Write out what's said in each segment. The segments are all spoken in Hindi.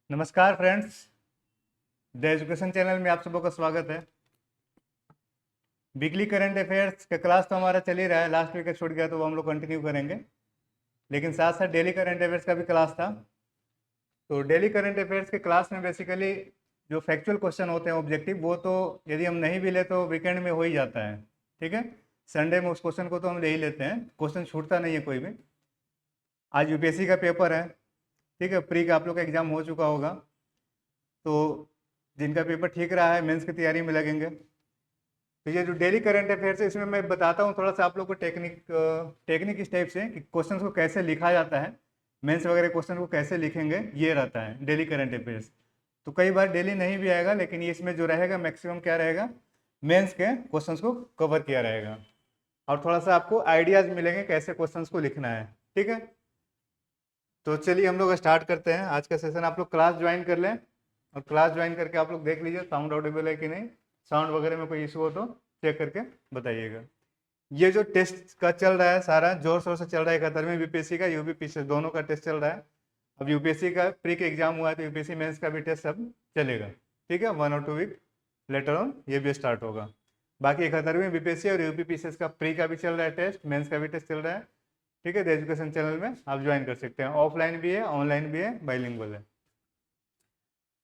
नमस्कार फ्रेंड्स, द एजुकेशन चैनल में आप सबों का स्वागत है। वीकली करंट अफेयर्स का क्लास तो हमारा चल ही रहा है। लास्ट वीक का छूट गया तो वो हम लोग कंटिन्यू करेंगे, लेकिन साथ साथ डेली करंट अफेयर्स का भी क्लास था। तो डेली करंट अफेयर्स के क्लास में बेसिकली जो फैक्चुअल क्वेश्चन होते हैं ऑब्जेक्टिव, वो तो यदि हम नहीं भी ले तो वीकेंड में हो ही जाता है। ठीक है, संडे में उस क्वेश्चन को तो हम ले ही लेते हैं, क्वेश्चन छूटता नहीं है कोई भी। आज यूपीएससी का पेपर है, ठीक है, प्री का आप लोग का एग्जाम हो चुका होगा, तो जिनका पेपर ठीक रहा है मेंस की तैयारी में लगेंगे। तो ये जो डेली करंट अफेयर्स है, इसमें मैं बताता हूँ थोड़ा सा आप लोग को टेक्निक इस टाइप से कि क्वेश्चन को कैसे लिखा जाता है, मेंस वगैरह क्वेश्चन को कैसे लिखेंगे, ये रहता है डेली करंट अफेयर्स। तो कई बार डेली नहीं भी आएगा, लेकिन ये इसमें जो रहेगा मैक्सिमम क्या रहेगा, मेंस के क्वेश्चन को कवर किया रहेगा, और थोड़ा सा आपको आइडियाज मिलेंगे कैसे क्वेश्चन को लिखना है। ठीक है, तो चलिए हम लोग स्टार्ट करते हैं आज का सेशन। आप लोग क्लास ज्वाइन कर लें, और क्लास ज्वाइन करके आप लोग देख लीजिए साउंड ऑडिबल है कि नहीं। साउंड वगैरह में कोई इशू हो तो चेक करके बताइएगा। ये जो टेस्ट का चल रहा है सारा जोर शोर से चल रहा है, 71वीं बीपीएससी का यूपीपीसी दोनों का टेस्ट चल रहा है। अब यूपीएससी का प्री का एग्जाम हुआ है तो यूपीएससी मेंस का भी टेस्ट सब चलेगा। ठीक है, 1 और 2 वीक लेटर ऑन ये भी स्टार्ट होगा। बाकी 71वीं बीपीएससी और यूपीपीसी का प्री का भी चल रहा है टेस्ट, मेंस का भी टेस्ट चल रहा है। ठीक है, द एजुकेशन चैनल में आप ज्वाइन कर सकते हैं, ऑफलाइन भी है ऑनलाइन भी है, बाइलिंगुअल है।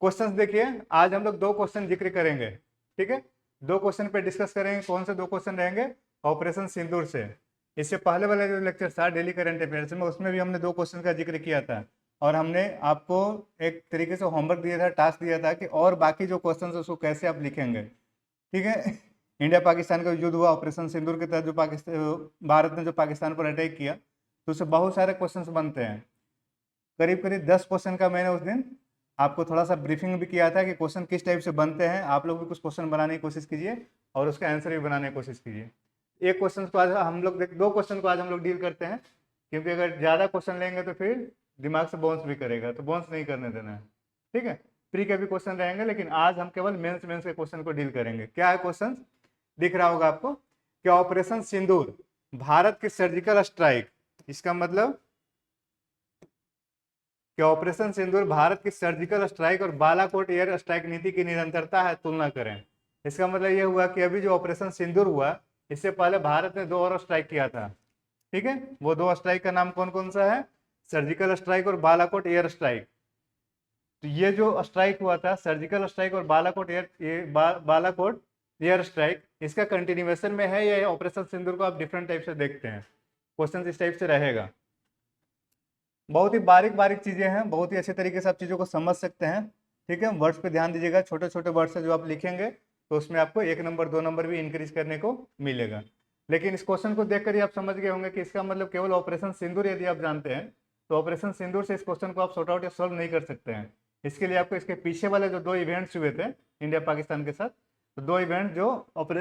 क्वेश्चंस देखिए, आज हम लोग 2 क्वेश्चन जिक्र करेंगे। ठीक है, 2 क्वेश्चन पे डिस्कस करेंगे। कौन से 2 क्वेश्चन रहेंगे? ऑपरेशन सिंदूर से। इससे पहले वाला जो लेक्चर था डेली करंट अफेयर्स में, उसमें भी हमने 2 क्वेश्चन का जिक्र किया था, और हमने आपको एक तरीके से होमवर्क दिया था, टास्क दिया था कि और बाकी जो क्वेश्चन है उसको कैसे आप लिखेंगे। ठीक है, इंडिया पाकिस्तान का युद्ध हुआ, ऑपरेशन सिंदूर के तहत जो भारत ने जो पाकिस्तान पर अटैक किया, तो उससे बहुत सारे क्वेश्चंस बनते हैं। करीब करीब 10 क्वेश्चन का मैंने उस दिन आपको थोड़ा सा ब्रीफिंग भी किया था कि क्वेश्चन किस टाइप से बनते हैं। आप लोग भी कुछ क्वेश्चन बनाने की कोशिश कीजिए और उसका आंसर भी बनाने की कोशिश कीजिए। एक क्वेश्चन को आज हम लोग 2 क्वेश्चन को आज हम लोग डील करते हैं, क्योंकि अगर ज़्यादा क्वेश्चन लेंगे तो फिर दिमाग से बाउंस भी करेगा, तो बाउंस नहीं करने देना है। ठीक है, प्री के भी क्वेश्चन रहेंगे, लेकिन आज हम केवल मेंस मेंस के क्वेश्चन को डील करेंगे। क्या है क्वेश्चन? दिख रहा होगा आपको कि ऑपरेशन सिंदूर भारत की सर्जिकल स्ट्राइक, इसका मतलब कि ऑपरेशन सिंदूर भारत की सर्जिकल स्ट्राइक और बालाकोट एयर स्ट्राइक नीति की निरंतरता है, तुलना करें। इसका मतलब यह हुआ कि अभी जो ऑपरेशन सिंदूर हुआ, इससे पहले भारत ने 2 और स्ट्राइक किया था। ठीक है, वो 2 स्ट्राइक का नाम कौन कौन सा है? सर्जिकल स्ट्राइक और बालाकोट एयर स्ट्राइक। तो ये जो स्ट्राइक हुआ था, सर्जिकल स्ट्राइक और बालाकोट एयर स्ट्राइक, इसका कंटिन्यूएशन में है ये ऑपरेशन सिंदूर को आप डिफरेंट टाइप से देखते हैं। क्वेश्चन इस टाइप से रहेगा। बहुत ही बारीक बारीक चीजें हैं, बहुत ही अच्छे तरीके से आप चीजों को समझ सकते हैं। ठीक है, वर्ड्स पे ध्यान दीजिएगा, छोटे छोटे वर्ड्स है जो आप लिखेंगे तो उसमें आपको 1 नंबर 2 नंबर भी इंक्रीज करने को मिलेगा। लेकिन इस क्वेश्चन को देखकर ही आप समझ गए होंगे कि इसका मतलब केवल ऑपरेशन सिंदूर यदि आप जानते हैं तो ऑपरेशन सिंदूर से इस क्वेश्चन को आप सॉर्ट आउट या सॉल्व नहीं कर सकते हैं। इसके लिए आपको इसके पीछे वाले जो 2 इवेंट्स हुए थे इंडिया पाकिस्तान के साथ, तो 2 इवेंट जो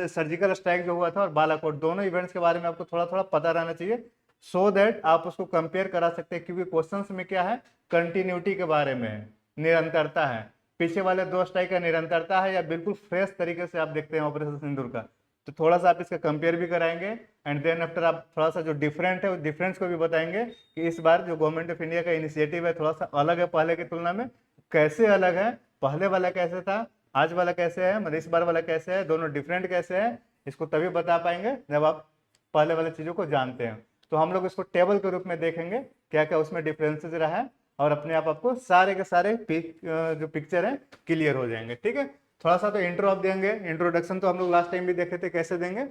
सर्जिकल स्ट्राइक जो हुआ था और बालाकोट, दोनों इवेंट्स के बारे में आपको थोड़ा थोड़ा पता रहना चाहिए, सो दैट आप उसको कंपेयर करा सकते हैं। क्योंकि क्वेश्चंस में क्या है, कंटिन्यूटी के बारे में, निरंतरता है। पीछे वाले 2 स्ट्राइक का निरंतरता है या बिल्कुल फ्रेश तरीके से आप देखते हैं ऑपरेशन सिंदूर का, तो थोड़ा सा आप इसका कंपेयर भी कराएंगे। एंड देन आफ्टर आप थोड़ा सा जो डिफरेंट है उस डिफरेंस को भी बताएंगे कि इस बार जो गवर्नमेंट ऑफ इंडिया का इनिशिएटिव है थोड़ा सा अलग है पहले की तुलना में। कैसे अलग है, पहले वाला कैसे था, आज वाला कैसे है, मतलब इस बार वाला कैसे है, दोनों डिफरेंट कैसे है, इसको तभी बता पाएंगे जब आप पहले वाले चीजों को जानते हैं। तो हम लोग इसको टेबल के रूप में देखेंगे क्या क्या उसमें डिफरेंसेस रहा है, और अपने आप आपको सारे के सारे जो पिक्चर है क्लियर हो जाएंगे। ठीक है, थोड़ा सा तो इंट्रो आप देंगे। इंट्रोडक्शन तो हम लोग लास्ट टाइम भी देखे थे, कैसे देंगे।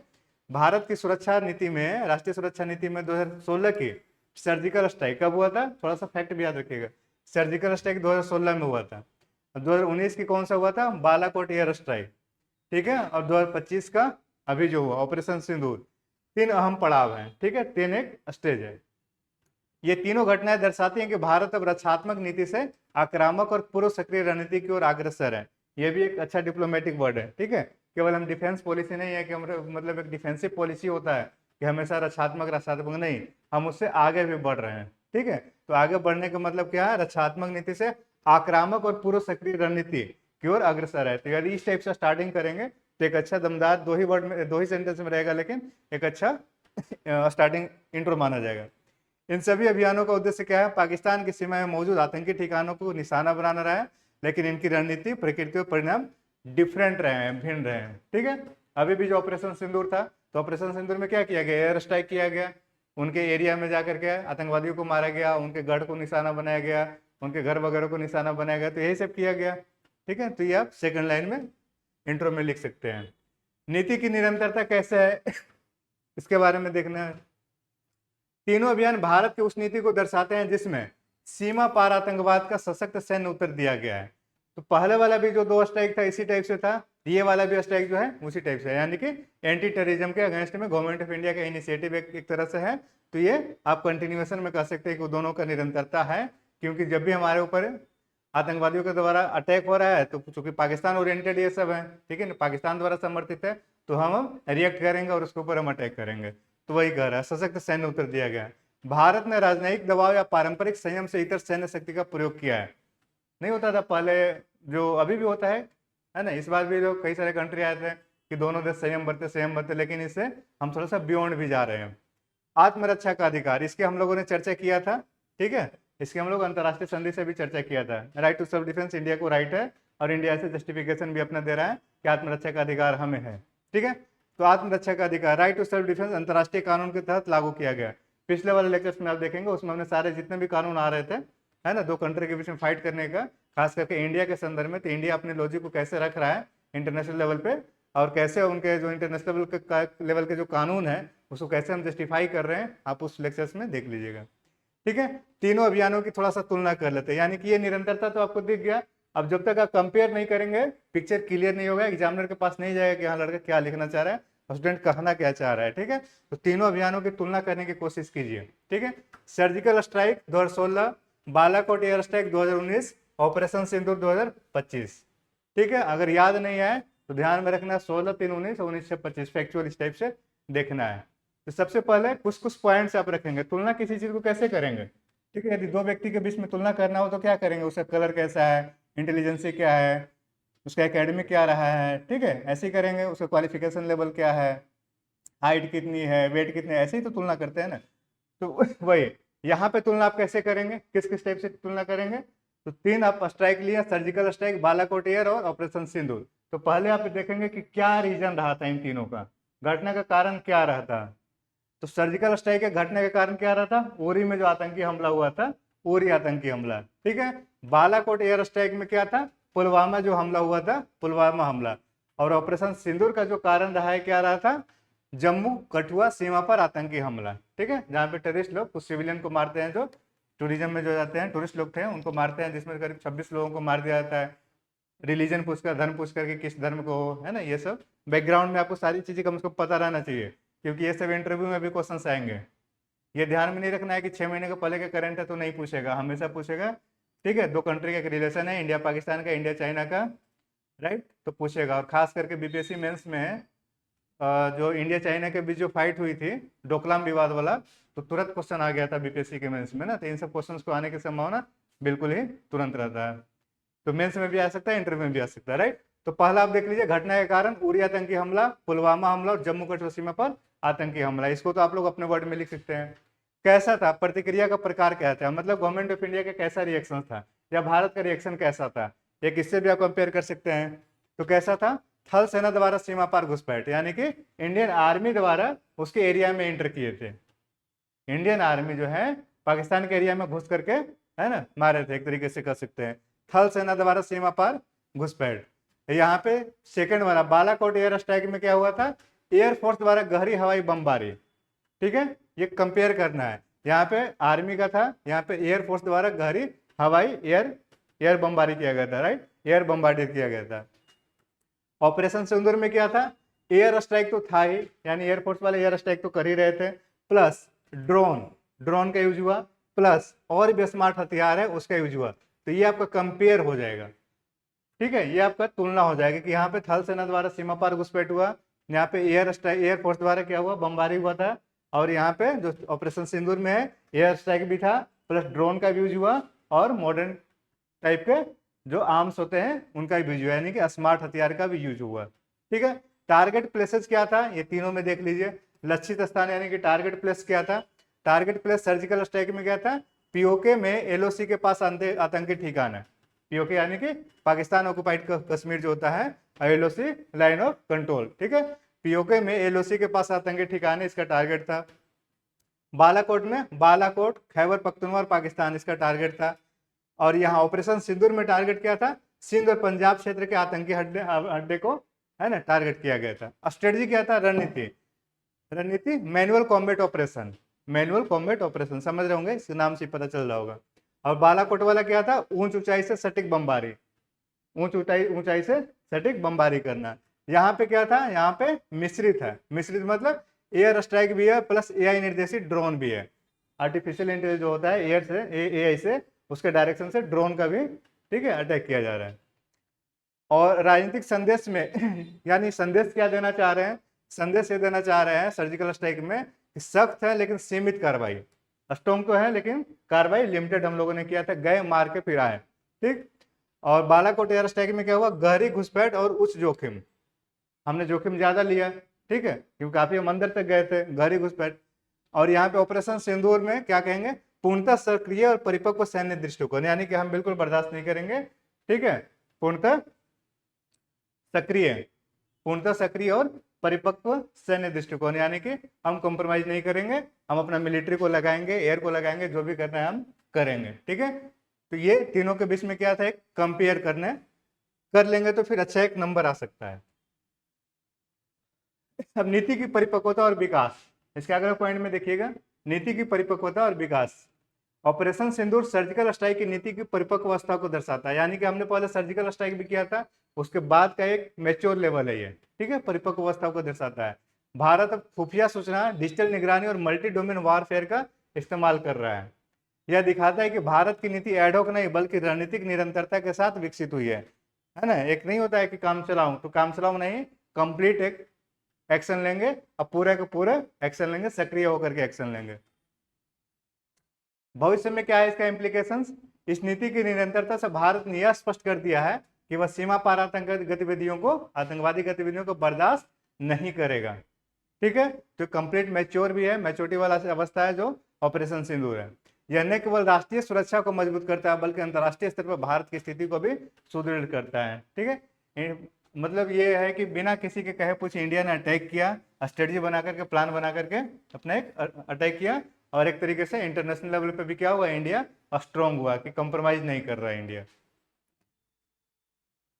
भारत की सुरक्षा नीति में, राष्ट्रीय सुरक्षा नीति में 2016 की सर्जिकल स्ट्राइक कब हुआ था, थोड़ा सा फैक्ट भी याद रखिएगा। सर्जिकल स्ट्राइक 2016 में हुआ था। 2019 की कौन सा हुआ था? Balakot air strike. ठीक है, और 2025 का अभी जो हुआ ऑपरेशन सिंदूर। 3 अहम पड़ाव हैं। ठीक है, 3 एक स्टेज है। ये तीनों घटनाएं दर्शाती हैं कि भारत अब रक्षात्मक नीति से आक्रामक और पूर्व सक्रिय रणनीति की ओर अग्रसर है। ये भी एक अच्छा डिप्लोमेटिक वर्ड है। ठीक है, केवल हम डिफेंस पॉलिसी नहीं है कि हम, मतलब एक डिफेंसिव पॉलिसी होता है कि हमेशा रक्षात्मक रक्षात्मक नहीं, हम उससे आगे भी बढ़ रहे हैं। ठीक है, तो आगे बढ़ने का मतलब क्या है? रक्षात्मक नीति से आक्रामक और पूर्व सक्रिय रणनीति की ओर अग्रसर है। तो यदि इस टाइप से स्टार्टिंग करेंगे तो एक अच्छा दमदार 2 ही वर्ड में, 2 ही सेंटेंस में रहेगा, लेकिन एक अच्छा स्टार्टिंग इंट्रो माना जाएगा। इन सभी अभियानों का उद्देश्य क्या है? पाकिस्तान की सीमा में मौजूद आतंकी ठिकानों को निशाना बनाना रहा है, लेकिन इनकी रणनीति, प्रकृति और परिणाम डिफरेंट रहे हैं, भिन्न रहे हैं। ठीक है, अभी भी जो ऑपरेशन सिंदूर था, तो ऑपरेशन सिंदूर में क्या किया गया, एयर स्ट्राइक किया गया, उनके एरिया में जाकर के आतंकवादियों को मारा गया, उनके गढ़ को निशाना बनाया गया, उनके घर वगैरह को निशाना बनाया गया, तो यही सब किया गया। ठीक है, तो ये आप सेकंड लाइन में इंट्रो में लिख सकते हैं। नीति की निरंतरता कैसे है इसके बारे में देखना है। तीनों अभियान भारत की उस नीति को दर्शाते हैं जिसमें सीमा पार आतंकवाद का सशक्त सैन्य उत्तर दिया गया है। तो पहले वाला भी जो 2 स्ट्राइक था इसी टाइप से था, ये वाला भी स्ट्राइक जो है उसी टाइप से है, यानी कि एंटी टेररिज्म के अगेंस्ट में गवर्नमेंट ऑफ इंडिया का इनिशिएटिव एक तरह से है। तो ये आप कंटिन्यूएशन में कह सकते हैं कि दोनों का निरंतरता है, क्योंकि जब भी हमारे ऊपर आतंकवादियों के द्वारा अटैक हो रहा है तो चूंकि पाकिस्तान ओरिएंटेड ये सब है, ठीक है ना, पाकिस्तान द्वारा समर्थित है, तो हम रिएक्ट करेंगे और उसके ऊपर हम अटैक करेंगे। तो वही कह रहा है, सशक्त सैन्य उत्तर दिया गया है। भारत ने राजनयिक दबाव या पारंपरिक संयम से इतर सैन्य शक्ति का प्रयोग किया है। नहीं होता था पहले, जो अभी भी होता है ना, इस बार भी लोग कई सारे कंट्री आए थे कि दोनों देश संयम बरते, लेकिन इससे हम थोड़ा सा बियॉन्ड भी जा रहे हैं। आत्मरक्षा का अधिकार, इसके हम लोगों ने चर्चा किया था। ठीक है, इसके हम लोग अंतर्राष्ट्रीय संधि से भी चर्चा किया था। Right to self defence India को राइट है, और इंडिया से जस्टिफिकेशन भी अपना दे रहा है कि आत्मरक्षा का अधिकार हमें है। ठीक है, तो आत्मरक्षा का अधिकार, राइट टू सेल्फ डिफेंस अंतर्राष्ट्रीय कानून के तहत लागू किया गया। पिछले वाले लेक्चर्स में आप देखेंगे, उसमें हमने सारे जितने भी कानून आ रहे थे, है ना, दो कंट्री के बीच में फाइट करने का, खास करके इंडिया के संदर्भ में, तो इंडिया अपने लॉजिक को कैसे रख रहा है इंटरनेशनल लेवल पे, और कैसे उनके जो इंटरनेशनल लेवल के जो कानून है उसको कैसे हम जस्टिफाई कर रहे हैं, आप उस लेक्चर्स में देख लीजिएगा। ठीक है, तीनों अभियानों की थोड़ा सा तुलना कर लेते हैं, यानी कि ये निरंतरता तो आपको दिख गया। अब जब तक आप कंपेयर नहीं करेंगे, पिक्चर क्लियर नहीं होगा, एग्जामिनर के पास नहीं जाएगा कि हाँ लड़का क्या लिखना चाह रहा है, स्टूडेंट कहना क्या चाह रहा है। ठीक है, तो तीनों अभियानों की तुलना करने की कोशिश कीजिए। ठीक है, surgical strike 2016, Balakot air strike 2019, operation Sindoor 2025। ठीक है, अगर याद नहीं आए तो ध्यान में रखना 16/3/19 और 19/25 फैक्चुअल इस टाइप से देखना है। तो सबसे पहले कुछ कुछ पॉइंट्स आप रखेंगे। तुलना किसी चीज को कैसे करेंगे, ठीक है, यदि दो व्यक्ति के बीच में तुलना करना हो तो क्या करेंगे, उसका कलर कैसा है, इंटेलिजेंसी क्या है, उसका एकेडमिक क्या रहा है, ठीक है, ऐसे ही करेंगे। उसका क्वालिफिकेशन लेवल क्या है, हाइट कितनी है, वेट कितने, ऐसे ही तो तुलना करते हैं ना। तो वही यहाँ पे तुलना आप कैसे करेंगे, किस किस टाइप से तुलना करेंगे। तो 3 आप स्ट्राइक लिया, सर्जिकल स्ट्राइक, बालाकोट एयर और ऑपरेशन सिंदूर। तो पहले आप देखेंगे कि क्या रीजन रहा था इन तीनों का, घटना का कारण क्या रहा था। तो सर्जिकल स्ट्राइक के घटने का कारण क्या रहा था, उरी में जो आतंकी हमला हुआ था, उरी आतंकी हमला। ठीक है, बालाकोट एयर स्ट्राइक में क्या था, पुलवामा जो हमला हुआ था, पुलवामा हमला। और ऑपरेशन सिंदूर का जो कारण रहा है, क्या रहा था, जम्मू कठुआ सीमा पर आतंकी हमला। ठीक है, जहाँ पे टेररिस्ट लोग कुछ सिविलियन को मारते हैं, जो टूरिज्म में जो जाते हैं, टूरिस्ट लोग थे उनको मारते हैं, जिसमें करीब 26 लोगों को मार दिया जाता है। रिलीजन पूछकर, धर्म पूछकर कि किस धर्म को हो, है ना, ये सब बैकग्राउंड में आपको सारी चीजें कम से कम पता रहना चाहिए, क्योंकि ये सब इंटरव्यू में भी क्वेश्चन आएंगे। ये ध्यान में नहीं रखना है कि 6 महीने का पहले का करंट है तो नहीं पूछेगा, हमेशा पूछेगा। ठीक है, दो कंट्री का एक रिलेशन है, इंडिया पाकिस्तान का, इंडिया चाइना का, राइट, तो पूछेगा। और खास करके बीपीएससी मेंस में जो इंडिया चाइना के बीच जो फाइट हुई थी, डोकलाम विवाद वाला, तो तुरंत क्वेश्चन आ गया था बीपीएससी के मेंस में ना। तो इन सब क्वेश्चंस को आने की संभावना बिल्कुल ही तुरंत रहता है। तो मेंस में भी आ सकता है, इंटरव्यू में भी आ सकता है, राइट। तो पहला आप देख लीजिए, घटना के कारण, उरी आतंकी हमला, पुलवामा हमला और जम्मू कश्मीर सीमा पर आतंकी हमला। इसको तो आप लोग अपने वर्ड में लिख सकते हैं। कैसा था, प्रतिक्रिया का प्रकार क्या था, मतलब गवर्नमेंट ऑफ इंडिया का कैसा रिएक्शन था, या भारत का रिएक्शन कैसा था, एक इससे भी आप कंपेयर कर सकते हैं। तो कैसा था, थल सेना द्वारा सीमा पार घुसपैठ, यानी कि इंडियन आर्मी द्वारा उसके एरिया में एंटर किए थे। इंडियन आर्मी जो है पाकिस्तान के एरिया में घुस करके, है ना, मारे थे, एक तरीके से कह सकते हैं। थल सेना द्वारा सीमा पार घुसपैठ। यहाँ पे सेकंड वाला बालाकोट एयर स्ट्राइक में क्या हुआ था, एयरफोर्स द्वारा गहरी हवाई बमबारी। ठीक है, ये कंपेयर करना है। यहाँ पे आर्मी का था, यहाँ पे एयरफोर्स द्वारा गहरी हवाई एयर बमबारी किया गया था, राइट, एयर बमबार्डेड किया गया था। ऑपरेशन सिंदूर में क्या था, एयर स्ट्राइक तो था ही, यानी एयरफोर्स वाले एयर स्ट्राइक तो कर ही रहे थे, प्लस ड्रोन का यूज हुआ, प्लस और भी स्मार्ट हथियार है उसका यूज हुआ। तो ये आपका कंपेयर हो जाएगा। ठीक है, ये आपका तुलना हो जाएगा कि यहाँ पे थल सेना द्वारा सीमा पार घुसपैठ हुआ, यहाँ पे एयरफोर्स द्वारा क्या हुआ, बमबारी हुआ था, और यहाँ पे जो ऑपरेशन सिंदूर में है एयर स्ट्राइक भी था, प्लस ड्रोन का यूज हुआ, और मॉडर्न टाइप के जो आर्म्स होते हैं उनका भी यूज हुआ, यानी कि स्मार्ट हथियार का भी यूज हुआ। ठीक है, टारगेट प्लेसेस क्या था, ये तीनों में देख लीजिए। लक्षित स्थान यानी कि टारगेट प्लेस क्या था, टारगेट प्लेस सर्जिकल स्ट्राइक में क्या था, पीओके में एलओसी के पास आतंकी ठिकाना है। पीओके यानी कि पाकिस्तान ऑक्युपाइड कश्मीर जो होता है, एलओसी लाइन ऑफ कंट्रोल, ठीक है। पीओके में एलओसी के पास आतंकी ठिकाने इसका टारगेट था। बालाकोट में बालाकोट खैबर पख्तूनख्वा और पाकिस्तान इसका टारगेट था। और यहाँ ऑपरेशन सिंदूर में टारगेट क्या था, सिंध और पंजाब क्षेत्र के आतंकी अड्डे को, है ना, टारगेट किया गया था। स्ट्रेटजी क्या था, रणनीति, रणनीति manual combat operation, manual combat operation समझ रहे होंगे, इसके नाम से पता चल रहा होगा। और बालाकोट वाला क्या था, ऊंच ऊंचाई से सटीक बमबारी, ऊंचाई से सटीक बमबारी करना। यहाँ पे क्या था, यहाँ पे मिश्रित है, मिश्रित मतलब एयर स्ट्राइक भी है प्लस एआई निर्देशित ड्रोन भी है। आर्टिफिशियल इंटेलिजेंस जो होता है एयर से, एआई से, उसके डायरेक्शन से ड्रोन का भी, ठीक है, अटैक किया जा रहा है। और राजनीतिक संदेश में यानी संदेश क्या देना चाह रहे हैं, संदेश ये देना चाह रहे हैं सर्जिकल स्ट्राइक में कि सख्त है लेकिन सीमित कार्रवाई, स्ट्रॉन्ग तो है लेकिन कार्रवाई लिमिटेड हम लोगों ने किया था, गए मार के फिर आए, ठीक। और बालाकोट एयर स्ट्राइक में क्या हुआ, गहरी घुसपैठ और उच्च जोखिम, हमने जोखिम ज्यादा लिया, ठीक है, क्योंकि काफी हम अंदर तक गए थे, गहरी घुसपैठ। और यहाँ पे ऑपरेशन सिंदूर में क्या कहेंगे, पूर्णतः सक्रिय और परिपक्व सैन्य दृष्टिकोण, यानी कि हम बिल्कुल बर्दाश्त नहीं करेंगे, ठीक है, पूर्णतः सक्रिय, पूर्णतः सक्रिय और परिपक्व सैन्य दृष्टिकोण, यानी कि हम कॉम्प्रोमाइज नहीं करेंगे, हम अपना मिलिट्री को लगाएंगे, एयर को लगाएंगे, जो भी करना है हम करेंगे, ठीक है। तो ये तीनों के बीच में क्या था, एक कंपेयर करने कर लेंगे तो फिर अच्छा एक नंबर आ सकता है। अब नीति की परिपक्वता और विकास, इसके अगले पॉइंट में देखिएगा, नीति की परिपक्वता और विकास। ऑपरेशन सिंदूर सर्जिकल स्ट्राइक की नीति की परिपक्व अवस्था को दर्शाता है, यानी कि हमने पहले सर्जिकल स्ट्राइक भी किया था, उसके बाद का एक मैच्योर लेवल है ये, ठीक है, परिपक्व अवस्था को दर्शाता है। भारत अब खुफिया सूचना, डिजिटल निगरानी और मल्टी डोमेन वारफेयर का इस्तेमाल कर रहा है। यह दिखाता है कि भारत की नीति एडहॉक नहीं बल्कि रणनीतिक निरंतरता के साथ विकसित हुई है ना। एक नहीं होता है कि काम चलाऊं तो काम चलाऊं नहीं, कंप्लीट एक एक्शन लेंगे, अब पूरे के पूरे एक्शन लेंगे, सक्रिय होकर के एक्शन लेंगे। भविष्य में क्या है इसका इम्प्लीकेशंस, इस नीति की निरंतरता से भारत ने यह स्पष्ट कर दिया है कि वह सीमा पार आतंकवादी गतिविधियों को बर्दाश्त नहीं करेगा, ठीक है। तो कंप्लीट मैच्योर भी है, मैच्योरिटी वाला अवस्था है जो ऑपरेशन सिंदूर है। यह न केवल राष्ट्रीय सुरक्षा को मजबूत करता है बल्कि अंतर्राष्ट्रीय स्तर पर भारत की स्थिति को भी सुदृढ़ करता है, ठीक है। मतलब ये है कि बिना किसी के कहे पूछे इंडिया ने अटैक किया, स्ट्रेटजी बना करके, प्लान बना करके अपना एक अटैक किया, और एक तरीके से इंटरनेशनल लेवल पे भी क्या हुआ, इंडिया स्ट्रॉन्ग हुआ कि कंप्रोमाइज नहीं कर रहा है इंडिया।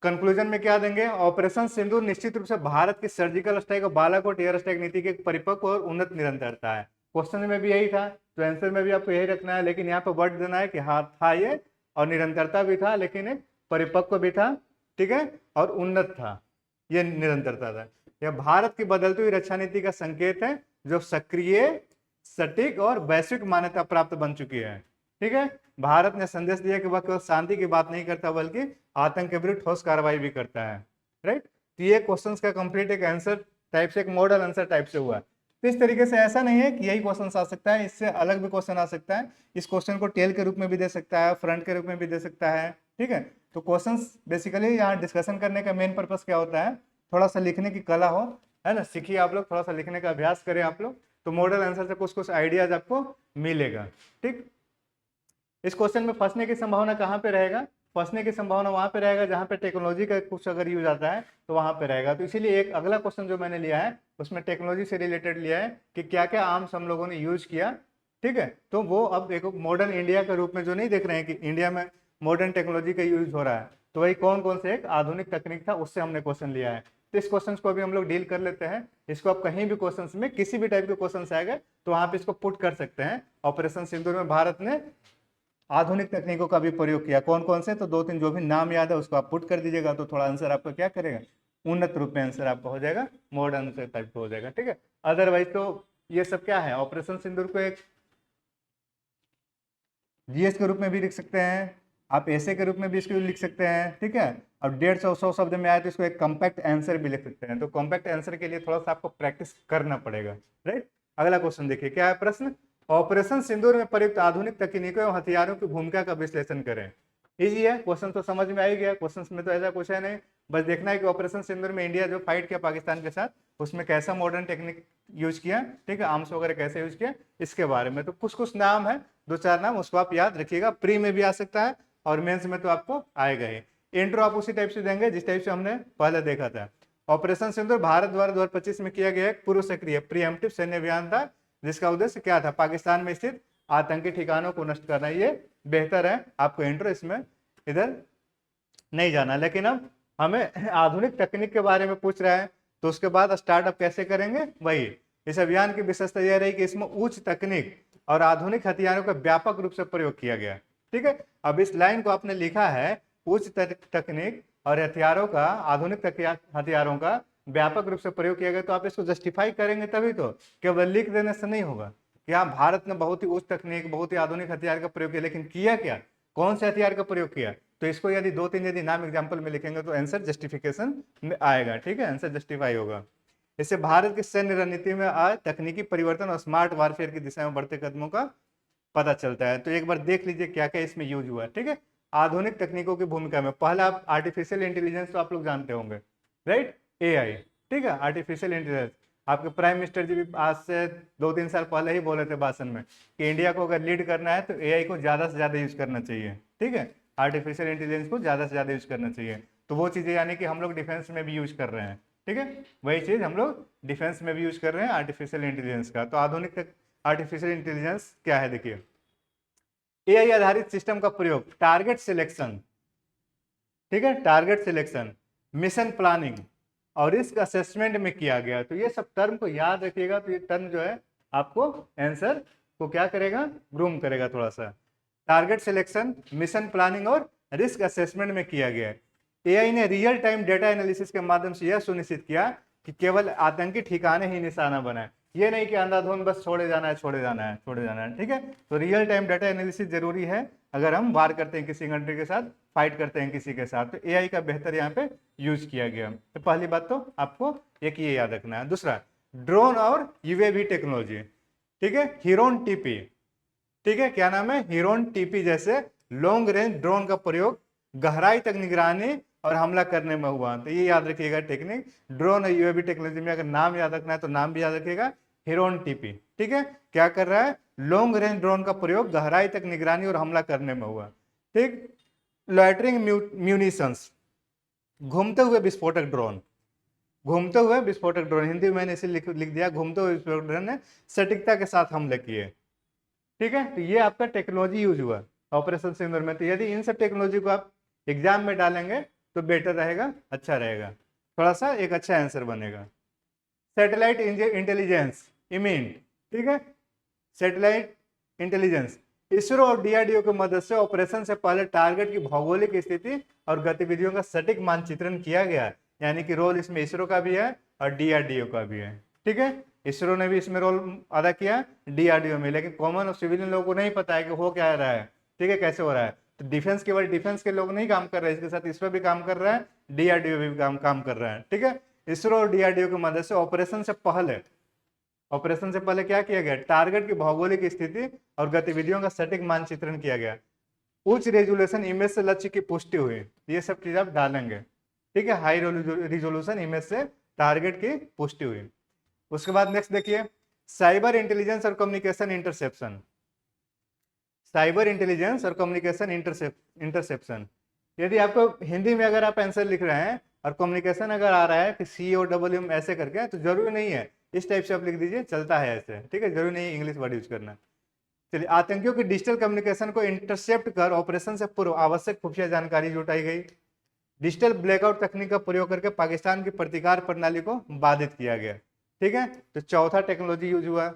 कंक्लूजन में क्या देंगे, ऑपरेशन सिंदूर निश्चित रूप से भारत की सर्जिकल स्ट्राइक और बालाकोट एयर स्ट्राइक नीति की एक परिपक्व और उन्नत निरंतरता है। क्वेश्चन में भी यही था तो आंसर में भी आपको यही रखना है, लेकिन यहाँ पे वर्ड देना है कि हाँ था ये, और निरंतरता भी था, लेकिन एक परिपक्व भी था, ठीक है, और उन्नत था, ये निरंतरता था। यह भारत की बदलती हुई रक्षा नीति का संकेत है जो सक्रिय, सटीक और वैश्विक मान्यता प्राप्त बन चुकी है, ठीक है। भारत ने संदेश दिया कि वह केवल शांति की बात नहीं करता बल्कि आतंक के विरुद्ध ठोस कार्रवाई भी करता है, राइट। तो ये क्वेश्चंस का कंप्लीट एक आंसर टाइप से, एक मॉडल आंसर टाइप से हुआ। तो इस तरीके से ऐसा नहीं है कि यही क्वेश्चन आ सकता है, इससे अलग भी क्वेश्चन आ सकता है। इस क्वेश्चन को टेल के रूप में भी दे सकता है, फ्रंट के रूप में भी दे सकता है, ठीक है। तो क्वेश्चंस बेसिकली यहाँ डिस्कशन करने का मेन पर्पस क्या होता है, थोड़ा सा लिखने की कला हो, है ना, सीखिए आप लोग, थोड़ा सा लिखने का अभ्यास करें आप लोग, तो मॉडल आंसर से कुछ कुछ आइडियाज आपको मिलेगा, ठीक। इस क्वेश्चन में फंसने की संभावना कहाँ पे रहेगा, फंसने की संभावना वहां पे रहेगा जहाँ पे टेक्नोलॉजी का कुछ अगर यूज आता है तो वहां पे रहेगा। तो इसीलिए एक अगला क्वेश्चन जो मैंने लिया है उसमें टेक्नोलॉजी से रिलेटेड लिया है कि क्या क्या आर्म्स हम लोगों ने यूज किया, ठीक है। तो वो अब एक मॉडर्न इंडिया के रूप में जो नहीं देख रहे हैं कि इंडिया में मॉडर्न टेक्नोलॉजी का यूज हो रहा है, तो वही कौन कौन से एक आधुनिक तकनीक था उससे हमने क्वेश्चन लिया है। तो इस क्वेश्चन को अभी हम लोग डील कर लेते हैं। इसको आप कहीं भी क्वेश्चन में किसी भी टाइप के क्वेश्चन आएगा तो वहां पे इसको पुट कर सकते हैं। ऑपरेशन सिंदूर में भारत ने आधुनिक तकनीकों का भी प्रयोग किया, कौन कौन से, तो दो तीन जो भी नाम याद है उसको आप पुट कर दीजिएगा, तो थोड़ा आंसर आपका क्या करेगा, उन्नत रूप में आंसर आपका हो जाएगा, मॉडर्न आंसर टाइप का हो जाएगा, ठीक है। अदरवाइज तो ये सब क्या है, ऑपरेशन सिंदूर को एक जीएस के रूप में भी लिख सकते हैं, आप ऐसे के रूप में भी इसको लिख सकते हैं, ठीक है। और 150-100 शब्द में आए तो इसको एक कॉम्पैक्ट आंसर भी लिख सकते हैं। तो कॉम्पैक्ट आंसर के लिए थोड़ा सा आपको प्रैक्टिस करना पड़ेगा, राइट। अगला क्वेश्चन देखिए, क्या है प्रश्न, ऑपरेशन सिंदूर में प्रयुक्त आधुनिक तकनीकों एवं हथियारों की भूमिका का विश्लेषण करें। इजी है, क्वेश्चन तो समझ में आ ही गया, क्वेश्चन में तो ऐसा कुछ है नहीं, बस देखना है कि ऑपरेशन सिंदूर में इंडिया जो फाइट किया पाकिस्तान के साथ उसमें कैसा मॉडर्न टेक्निक यूज किया, ठीक है, आर्म्स वगैरह कैसे यूज किया, इसके बारे में। तो कुछ कुछ नाम है, दो चार नाम, उसको आप याद रखिएगा, प्री में भी आ सकता है और मेंस में तो आपको आएगा ही। इंट्रो आप उसी टाइप से देंगे जिस टाइप से हमने पहले देखा था। ऑपरेशन सिंदूर भारत द्वारा 2025 में किया गया एक पूर्व सक्रिय प्रीएम्प्टिव सैन्य अभियान था, जिसका उद्देश्य क्या था? पाकिस्तान में स्थित आतंकी ठिकानों को नष्ट करना। ये बेहतर है, आपको इंट्रो इसमें इधर नहीं जाना। लेकिन अब हमें आधुनिक तकनीक के बारे में पूछ रहा है, तो उसके बाद स्टार्टअप कैसे करेंगे? वही इस अभियान की विशेषता यह रही कि इसमें उच्च तकनीक और आधुनिक हथियारों का व्यापक रूप से प्रयोग किया गया। ठीक है, अब इस लाइन को आपने लिखा है उच्च तकनीक और हथियारों का, आधुनिक हथियारों का व्यापक रूप से प्रयोग किया गया, तो आप इसको जस्टिफाई करेंगे तभी तो, केवल लिख देने से नहीं होगा कि हाँ भारत ने बहुत ही उच्च तकनीक, बहुत ही आधुनिक हथियार का प्रयोग किया, लेकिन किया क्या, कौन से हथियार का प्रयोग किया? तो इसको यदि 2-3 यदि नाम एग्जाम्पल में लिखेंगे तो आंसर जस्टिफिकेशन में आएगा। ठीक है, आंसर जस्टिफाई होगा। इससे भारत की सैन्य रणनीति में आज तकनीकी परिवर्तन और स्मार्ट वारफेयर की दिशा में बढ़ते कदमों का पता चलता है। तो एक बार देख लीजिए क्या क्या इसमें यूज हुआ। ठीक है, आधुनिक तकनीकों की भूमिका में पहला आप आर्टिफिशियल इंटेलिजेंस तो आप लोग जानते होंगे, राइट, एआई। ठीक है, आर्टिफिशियल इंटेलिजेंस आपके प्राइम मिनिस्टर जी भी आज से 2-3 साल पहले ही बोले थे भाषण में कि इंडिया को अगर लीड करना है तो एआई को ज्यादा से ज्यादा यूज करना चाहिए। ठीक है, आर्टिफिशियल इंटेलिजेंस को ज्यादा से ज्यादा यूज करना चाहिए। तो वो चीजें यानी कि हम लोग डिफेंस में भी यूज कर रहे हैं। ठीक है, वही चीज हम लोग डिफेंस में भी यूज कर रहे हैं आर्टिफिशियल इंटेलिजेंस का। तो आधुनिक आर्टिफिशियल इंटेलिजेंस क्या है? देखिए, एआई आधारित सिस्टम का प्रयोग टारगेट सिलेक्शन, ठीक है, टारगेट सिलेक्शन, मिशन प्लानिंग और रिस्क असेसमेंट में किया गया। तो ये सब टर्म को याद रखिएगा। तो ये टर्म जो है आपको आंसर को क्या करेगा? ग्रूम करेगा थोड़ा सा। टारगेट सिलेक्शन, मिशन प्लानिंग और रिस्क असेसमेंट में किया गया। एआई ने रियल टाइम डेटा एनालिसिस के माध्यम से यह सुनिश्चित किया कि केवल आतंकी ठिकाने ही निशाना बनाए, ये नहीं कि अंधाधुंध बस छोड़े जाना है, छोड़े जाना है, छोड़े जाना है। ठीक है, तो रियल टाइम डाटा एनालिसिस जरूरी है अगर हम वार करते हैं किसी कंट्री के साथ, फाइट करते हैं किसी के साथ। तो एआई का बेहतर यहाँ पे यूज किया गया। तो पहली बात तो आपको एक ये याद रखना है। दूसरा, ड्रोन और यूएवी टेक्नोलॉजी। ठीक है, हिरोन टीपी, ठीक है, क्या नाम है? हिरोन टीपी जैसे लॉन्ग रेंज ड्रोन का प्रयोग गहराई तक निगरानी और हमला करने में हुआ। तो ये याद रखिएगा टेक्निक। ड्रोन और यूएवी टेक्नोलॉजी में अगर नाम याद रखना है तो नाम भी याद रखिएगा, हिरोन टीपी। ठीक है, क्या कर रहा है? लॉन्ग रेंज ड्रोन का प्रयोग गहराई तक निगरानी और हमला करने में हुआ। ठीक, लॉइटरिंग म्यूनिशंस, घूमते हुए विस्फोटक ड्रोन, घूमते हुए विस्फोटक ड्रोन, हिंदी में मैंने इसे लिख दिया, घूमते हुए विस्फोटक ड्रोन ने सटीकता के साथ हमले किए। ठीक है, तो ये आपका टेक्नोलॉजी यूज हुआ ऑपरेशन सिंदूर में। तो यदि इन सब टेक्नोलॉजी को आप एग्जाम में डालेंगे तो बेटर रहेगा, अच्छा रहेगा, थोड़ा सा एक अच्छा आंसर बनेगा। सैटेलाइट इंटेलिजेंस, इमिन, ठीक है, सैटेलाइट इंटेलिजेंस, इसरो और डीआरडीओ की मदद से ऑपरेशन से पहले टारगेट की भौगोलिक स्थिति और गतिविधियों का सटीक मानचित्रण किया गया। यानी कि रोल इसमें इसरो का भी है और डीआरडीओ का भी है। ठीक है, इसरो ने भी इसमें रोल अदा किया, डीआरडीओ में, लेकिन कॉमन और सिविलियन लोगों को नहीं पता है कि हो क्या रहा है। ठीक है, कैसे हो रहा है। तो डिफेंस केवल डिफेंस के लोग नहीं काम कर रहे हैं, इसके साथ इसरो भी काम कर रहा है, डीआरडीओ भी काम कर रहा है। ठीक है, इसरो और डीआरडीओ की मदद से ऑपरेशन से पहले क्या किया गया? टारगेट की भौगोलिक स्थिति और गतिविधियों का सटीक मानचित्रण किया गया। उच्च रेजोल्यूशन इमेज से लक्ष्य की पुष्टि हुई। ये सब चीज आप डालेंगे। ठीक है, हाई रिजोल्यूशन इमेज से टारगेट की पुष्टि हुई। उसके बाद नेक्स्ट देखिए, साइबर इंटेलिजेंस और कम्युनिकेशन इंटरसेप्शन, साइबर इंटेलिजेंस और कम्युनिकेशन इंटरसेप्शन। यदि आपको हिंदी में अगर आप आंसर लिख रहे हैं और कम्युनिकेशन अगर आ रहा है कि COWM ऐसे करके, तो जरूरी नहीं है इस टाइप से आप लिख दीजिए, चलता है ऐसे। ठीक है, जरूरी नहीं है इंग्लिश वर्ड यूज करना। चलिए, आतंकियों की डिजिटल कम्युनिकेशन को इंटरसेप्ट कर ऑपरेशन से पूर्व आवश्यक खुफिया जानकारी जुटाई गई। डिजिटल ब्लैकआउट तकनीक का प्रयोग करके पाकिस्तान की प्रतिकार प्रणाली को बाधित किया गया। ठीक है, तो चौथा टेक्नोलॉजी यूज हुआ।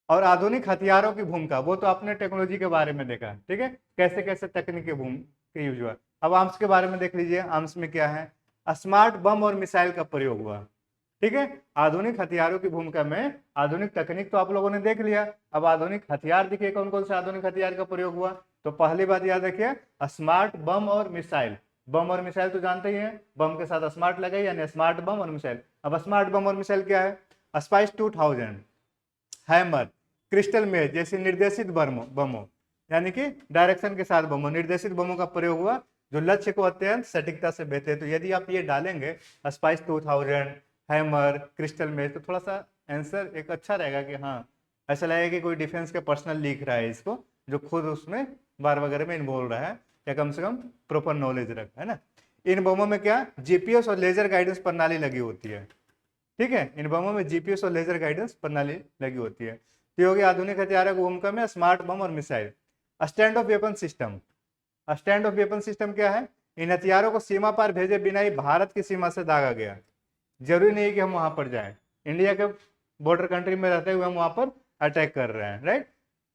और आधुनिक हथियारों की भूमिका, वो तो आपने टेक्नोलॉजी के बारे में देखा। ठीक है, कैसे कैसे तकनीक के यूज हुआ। अब आर्म्स के बारे में देख लीजिए, आर्म्स में क्या है? स्मार्ट बम और मिसाइल का प्रयोग हुआ। ठीक है, आधुनिक हथियारों की भूमिका में आधुनिक तकनीक तो आप लोगों ने देख लिया, अब आधुनिक हथियार देखिए कौन कौन से आधुनिक हथियार का प्रयोग हुआ। तो पहली बात याद रखिए, स्मार्ट बम और मिसाइल। बम और मिसाइल तो जानते ही हैं, बम के साथ स्मार्ट लगे यानी स्मार्ट बम और मिसाइल। अब स्मार्ट बम और मिसाइल क्या है? स्पाइस 2000, हैमर, क्रिस्टल मेज जैसे निर्देशित बमों, यानी कि डायरेक्शन के साथ बमों, निर्देशित बमों का प्रयोग हुआ जो लक्ष्य को अत्यंत सटीकता से भेजते हैं। तो यदि आप ये डालेंगे स्पाइस 2000, हैमर, क्रिस्टल मेज, तो थोड़ा सा आंसर एक अच्छा रहेगा कि हाँ, ऐसा लगेगा कि कोई डिफेंस के पर्सनल लिख रहा है इसको, जो खुद उसमें वार वगैरह में इन्वॉल्व रहा है या कम से कम प्रॉपर नॉलेज रखा है ना। इन बमों में क्या जीपीएस और लेजर गाइडेंस प्रणाली लगी होती है, ठीक है। इन बमों में जीपीएस और लेजर गाइडेंस प्रणाली लगी होती है। तो ये हो गया आधुनिक हथियारों की भूमिका में स्मार्ट बम और missile. Stand of weapon system, stand of weapon system क्या है? इन हथियारों को सीमा पार भेजे बिना ही भारत की सीमा से दागा गया। जरूरी नहीं कि हम वहां पर जाएं, इंडिया के बॉर्डर कंट्री में रहते हुए हम वहां पर अटैक कर रहे हैं, राइट।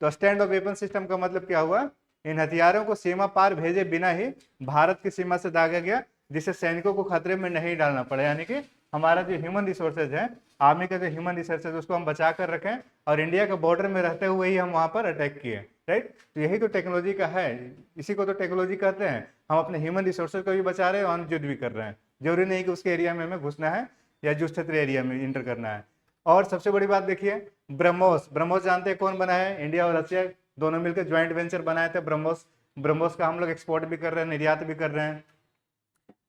तो स्टैंड ऑफ वेपन सिस्टम का मतलब क्या हुआ? इन हथियारों को सीमा पार भेजे बिना ही भारत की सीमा से दागा गया, जिससे सैनिकों को खतरे में नहीं डालना पड़े। यानी कि हमारा जो ह्यूमन रिसोर्सेज है, आर्मी का जो ह्यूमन रिसोर्सेज, उसको हम बचा कर रखें और इंडिया के बॉर्डर में रहते हुए ही हम वहां पर अटैक किए, राइट। तो यही तो टेक्नोलॉजी का है, इसी को तो टेक्नोलॉजी कहते हैं। हम अपने ह्यूमन रिसोर्सेज को भी बचा रहे हैं और युद्ध भी कर रहे हैं। जरूरी नहीं कि उसके एरिया में हमें घुसना है या युद्ध क्षेत्र एरिया में इंटर करना है। और सबसे बड़ी बात देखिए, ब्रह्मोस, ब्रह्मोस जानते हैं कौन बनाया है? इंडिया और रशिया दोनों मिलकर ज्वाइंट वेंचर बनाए थे ब्रह्मोस। ब्रह्मोस का हम लोग एक्सपोर्ट भी कर रहे हैं, निर्यात भी कर रहे हैं।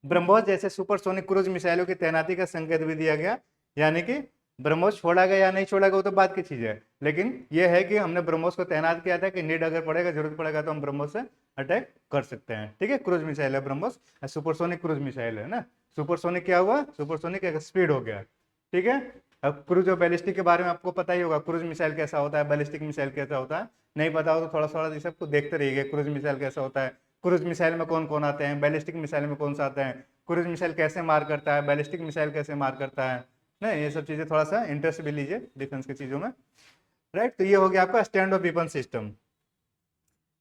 ब्रह्मोस जैसे सुपरसोनिक क्रूज मिसाइलों की तैनाती का संकेत भी दिया गया। यानी कि ब्रह्मोस छोड़ा गया या नहीं छोड़ा गया वो तो बात की चीज है, लेकिन ये है कि हमने ब्रह्मोस को तैनात किया था कि नीड अगर पड़ेगा, जरूरत पड़ेगा तो हम ब्रह्मोस से अटैक कर सकते हैं, ठीक है। क्रूज मिसाइल है ब्रह्मोस, सुपरसोनिक क्रूज मिसाइल है ना। सुपरसोनिक क्या हुआ? सुपरसोनिक एक स्पीड हो गया, ठीक है। अब क्रूज और बैलिस्टिक के बारे में आपको पता ही होगा, क्रूज मिसाइल कैसा होता है, बैलिस्टिक मिसाइल कैसा होता है। नहीं पता हो तो थोड़ा थोड़ा इस सबको देखते रहिए, क्रूज मिसाइल कैसा होता है, क्रूज मिसाइल में कौन कौन आते हैं, बैलिस्टिक मिसाइल में कौन सा आता है, क्रूज मिसाइल कैसे मार करता है, बैलिस्टिक मिसाइल कैसे मार करता है ना। ये सब चीजें थोड़ा सा इंटरेस्ट भी लीजिए डिफेंस की चीजों में, राइट। तो ये हो गया आपका stand of weapon system.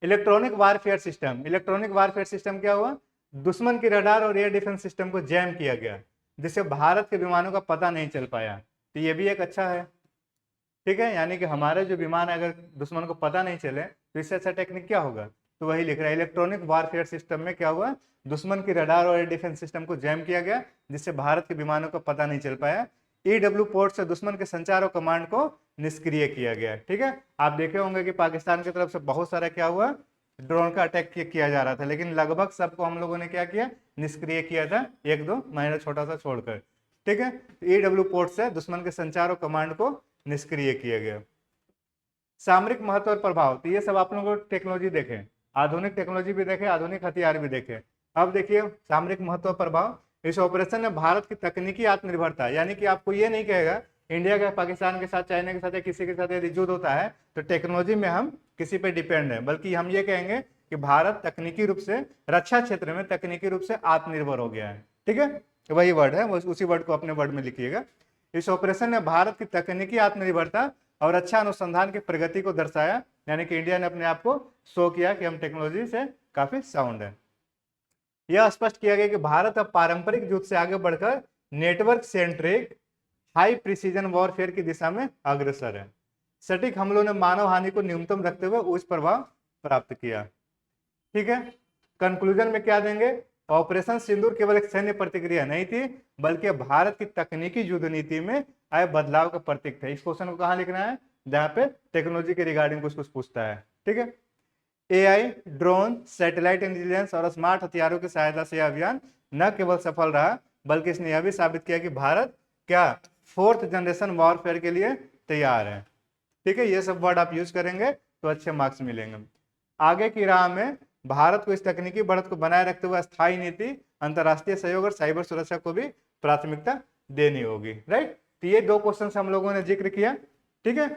Electronic warfare system, electronic warfare system क्या हुआ? दुश्मन की रडार और एयर डिफेंस सिस्टम को जैम किया गया, जिससे भारत के विमानों का पता नहीं चल पाया। तो ये भी एक अच्छा है, ठीक है। यानी कि हमारे जो विमान है अगर दुश्मन को पता नहीं चले तो इससे अच्छा टेक्निक क्या होगा? तो वही लिख रहा है, इलेक्ट्रॉनिक वारफेयर सिस्टम में क्या हुआ? दुश्मन की रडार और एयर डिफेंस सिस्टम को जैम किया गया, जिससे भारत के विमानों को पता नहीं चल पाया। ईडब्ल्यू पोर्ट से दुश्मन के संचार और कमांड को निष्क्रिय किया गया, ठीक है। आप देखे होंगे कि पाकिस्तान की तरफ से बहुत सारा क्या हुआ, ड्रोन का अटैक किया जा रहा था, लेकिन लगभग सबको हम लोगों ने क्या किया? निष्क्रिय किया था, एक दो माइनर छोटा सा छोड़कर, ठीक है। ईडब्ल्यू पोर्ट से दुश्मन के संचार और कमांड को निष्क्रिय किया गया। सामरिक महत्व और प्रभाव, तो ये सब आप लोगों को टेक्नोलॉजी देखें, आधुनिक टेक्नोलॉजी भी देखें, आधुनिक हथियार भी देखें। अब देखिए सामरिक महत्व और प्रभाव, इस ऑपरेशन में भारत की तकनीकी आत्मनिर्भरता, यानी कि आपको ये नहीं कहेगा इंडिया का पाकिस्तान के साथ, चाइना के साथ या किसी के साथ यदि युद्ध होता है तो टेक्नोलॉजी में हम किसी पे डिपेंड है, बल्कि हम ये कहेंगे कि भारत तकनीकी रूप से, रक्षा क्षेत्र में तकनीकी रूप से आत्मनिर्भर हो गया है, ठीक है। वही वर्ड है, उसी वर्ड को अपने वर्ड में लिखिएगा। इस ऑपरेशन ने भारत की तकनीकी आत्मनिर्भरता और अच्छा अनुसंधान की प्रगति को दर्शाया, यानी कि इंडिया ने अपने आप को शो किया कि हम टेक्नोलॉजी से काफी साउंड है। यह स्पष्ट किया गया कि भारत अब पारंपरिक युद्ध से आगे बढ़कर network centric high precision warfare की दिशा में अग्रसर है। सटीक हमलों ने मानव हानि को न्यूनतम रखते हुए उच्च प्रभाव प्राप्त किया, ठीक है। कंक्लूजन में क्या देंगे? ऑपरेशन सिंदूर केवल एक सैन्य प्रतिक्रिया नहीं थी, बल्कि भारत की तकनीकी युद्ध नीति में आए बदलाव का प्रतीक था। इस क्वेश्चन को कहां लिखना है? जहां पे टेक्नोलॉजी के रिगार्डिंग कुछ कुछ पूछता है, ठीक है। एआई, ड्रोन, सैटेलाइट इंटेलिजेंस और स्मार्ट हथियारों की सहायता से यह अभियान न केवल सफल रहा, बल्कि इसने यह भी साबित किया कि भारत क्या 4th जनरेशन वॉरफेयर के लिए तैयार है, ठीक है। ये सब वर्ड आप यूज करेंगे तो अच्छे मार्क्स मिलेंगे। आगे की राह में भारत को इस तकनीकी बढ़त को बनाए रखते हुए स्थायी नीति, अंतर्राष्ट्रीय सहयोग और साइबर सुरक्षा को भी प्राथमिकता देनी होगी, राइट। तो ये दो क्वेश्चन हम लोगों ने जिक्र किया, ठीक है।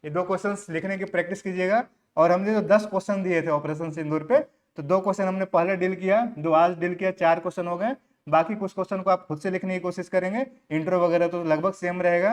ये दो क्वेश्चन लिखने की प्रैक्टिस कीजिएगा। और हमने जो 10 क्वेश्चन दिए थे ऑपरेशन सिंदूर पे, तो 2 क्वेश्चन हमने पहले डील किया, 2 आज डील किया, 4 क्वेश्चन हो गए। बाकी कुछ क्वेश्चन को आप खुद से लिखने की कोशिश करेंगे, इंट्रो वगैरह तो लगभग सेम रहेगा।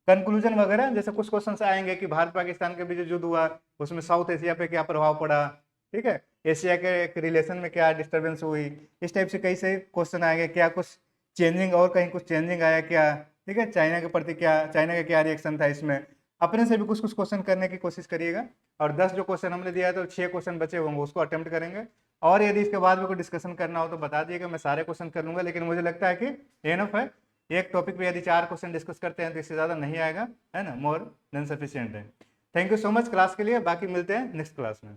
कंक्लूजन वगैरह जैसे कुछ क्वेश्चन आएंगे कि भारत पाकिस्तान के बीच युद्ध हुआ, उसमें साउथ एशिया पे क्या प्रभाव पड़ा, ठीक है, एशिया के रिलेशन में क्या डिस्टर्बेंस हुई, इस टाइप से कई से क्वेश्चन आएंगे। क्या कुछ चेंजिंग और कहीं कुछ चेंजिंग आया क्या, ठीक है, चाइना के प्रति क्या, चाइना का क्या रिएक्शन था इसमें, अपने से भी कुछ कुछ क्वेश्चन करने की कोशिश करिएगा। और 10 जो क्वेश्चन हमने दिया है तो 6 क्वेश्चन बचे होंगे, उसको अटेम्प्ट करेंगे। और यदि इसके बाद में कोई डिस्कशन करना हो तो बता दिएगा, मैं सारे क्वेश्चन कर लूंगा, लेकिन मुझे लगता है कि एनफ है। एक टॉपिक पे यदि 4 क्वेश्चन डिस्कस करते हैं तो इससे ज़्यादा नहीं आएगा, है ना, मोर देन सफिशियंट है। Thank you so much class के लिए, बाकी मिलते हैं नेक्स्ट क्लास में।